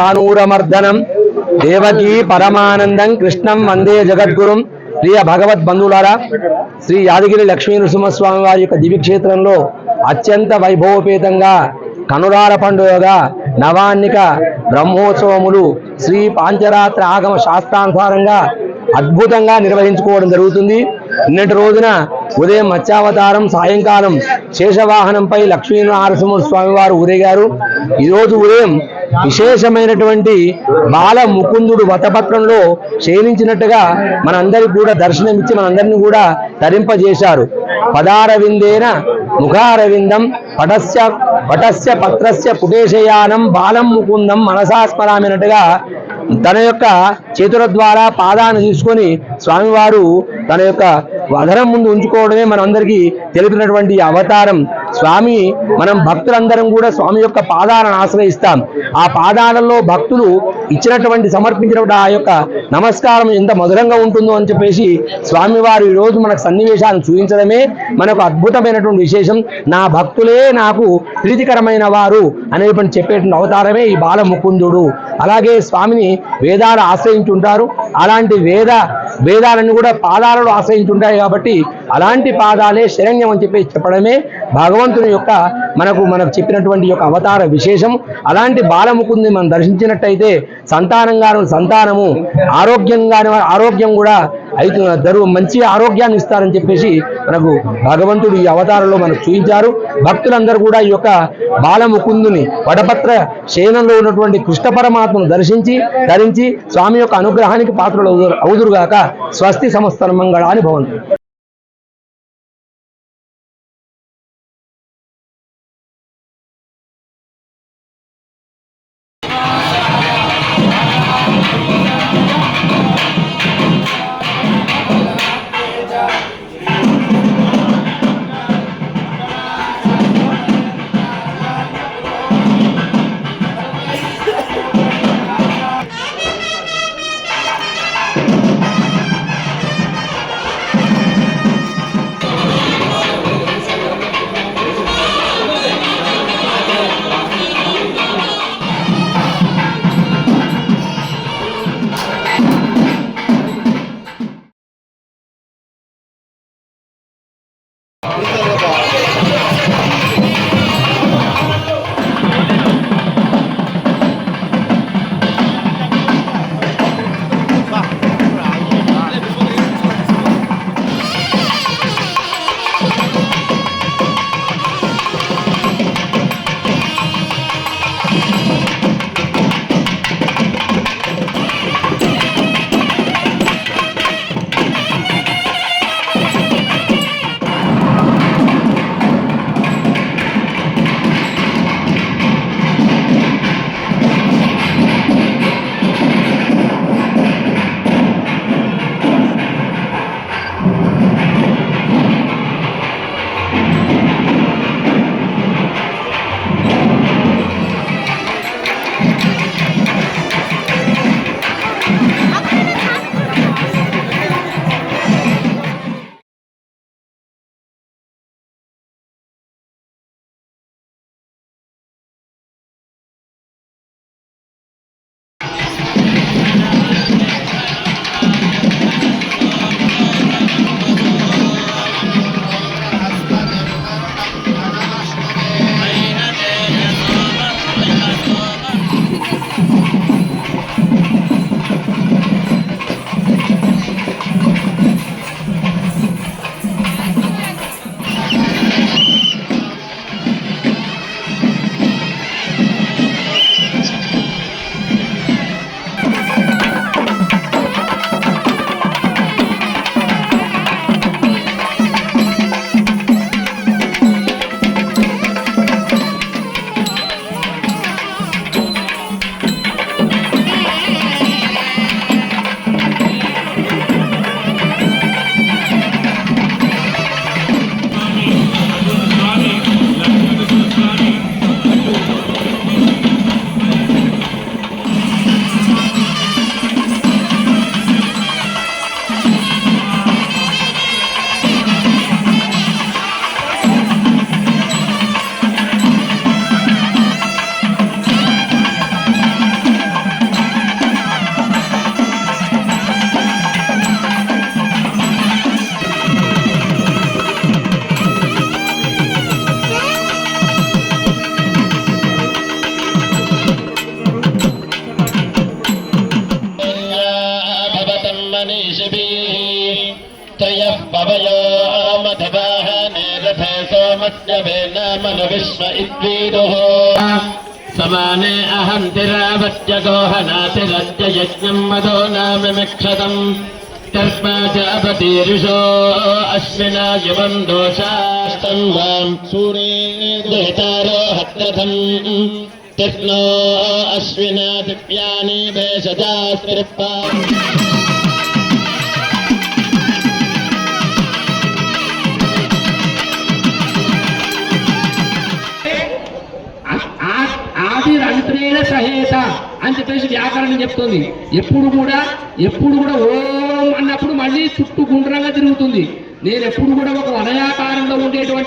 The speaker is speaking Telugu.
ఆనూరమర్దనం దేవకీ పరమానందం కృష్ణం వందే జగద్గురుం. ప్రియ భగవద్ బంధువులారా, శ్రీ యాదగిరి లక్ష్మీ నృసింహస్వామి వారి యొక్క దివ్యక్షేత్రంలో అత్యంత వైభవపేతంగా కనురార పండుగగా నవాన్నిక బ్రహ్మోత్సవములు శ్రీ పాంచరాత్ర ఆగమ శాస్త్రానుసారంగా అద్భుతంగా నిర్వహించుకోవడం జరుగుతుంది. నిన్నటి రోజున ఉదయం మత్స్యావతారం, సాయంకాలం శేషవాహనంపై లక్ష్మీ నరసింహ స్వామి వారు ఊరేగారు. ఈరోజు ఉదయం విశేషమైనటువంటి బాల ముకుందుడు వతపత్రంలో శయనించినట్టుగా మనందరికి కూడా దర్శనమిచ్చి మనందరినీ కూడా తరింపజేశారు. పదారవిందేన ముఖారవిందం పటస్య పత్రస్య పుటేశయానం బాలం ముకుందం మనసా స్మరామినట్టుగా తన యొక్క చేతుల ద్వారా పాదాన్ని తీసుకొని స్వామివారు తన యొక్క అధరం ముందు ఉంచుకోవడమే మనందరికీ తెలిపినటువంటి అవతారం. స్వామి మనం భక్తులందరం కూడా స్వామి యొక్క పాదాలను ఆశ్రయిస్తాం. ఆ పాదాలలో భక్తులు ఇచ్చినటువంటి సమర్పించినటువంటి ఆ యొక్క నమస్కారం ఎంత మధురంగా ఉంటుందో అని చెప్పేసి స్వామివారు ఈరోజు మనకు సన్నివేశాలను చూపించడమే మనకు అద్భుతమైనటువంటి విశేషం. నా భక్తులే నాకు ప్రీతికరమైన వారు అనేటువంటి చెప్పేటువంటి అవతారమే ఈ బాల ముకుందుడు. అలాగే స్వామిని వేదాలు ఆశ్రయించుంటారు. అలాంటి వేదాలను కూడా పాదాలలో ఆశ్రయించుంటాయి కాబట్టి అలాంటి పాదాలే శరణ్యం అని చెప్పేసి చెప్పడమే భగవంతుని యొక్క మనకు చెప్పినటువంటి యొక్క అవతార విశేషం. అలాంటి బాలముకుంది మనం దర్శించినట్టయితే సంతానము ఆరోగ్యం కూడా మంచి ఆరోగ్యాన్ని ఇస్తారని చెప్పేసి మనకు భగవంతుడు ఈ అవతారంలో మనకు చూపించారు. భక్తులందరూ కూడా ఈ యొక్క బాలముకుందుని వడపత్ర శయనంలో ఉన్నటువంటి కృష్ణ పరమాత్మను ధరించి స్వామి యొక్క అనుగ్రహానికి పాత్రలు అవుదురుగాక. స్వస్తి సమస్త మంగళాని భవంతు. कवयो मधवाहने रथे सोमस्य वेनामन विश्व इद्वीरुः समाने अहन्तिरावत्य गोहनातिरद्य यज्ञं मदो नाम मिक्षतम् तस्मा च अपतीर्षो अश्विना युवं दोषास्तं वां सूर्येतारो हत्रथम् तिष्णो अश्विना दिव्यानि भेषजास्त्रिप्पा ఆదిరంత్రేణ సహేత అని చెప్పేసి వ్యాకరణం చెప్తుంది. ఎప్పుడు కూడా ఓం అన్నప్పుడు మళ్ళీ చుట్టూ గుండ్రంగా తిరుగుతుంది. నేను ఎప్పుడు కూడా ఒక వలయాకారంలో ఉండేటువంటి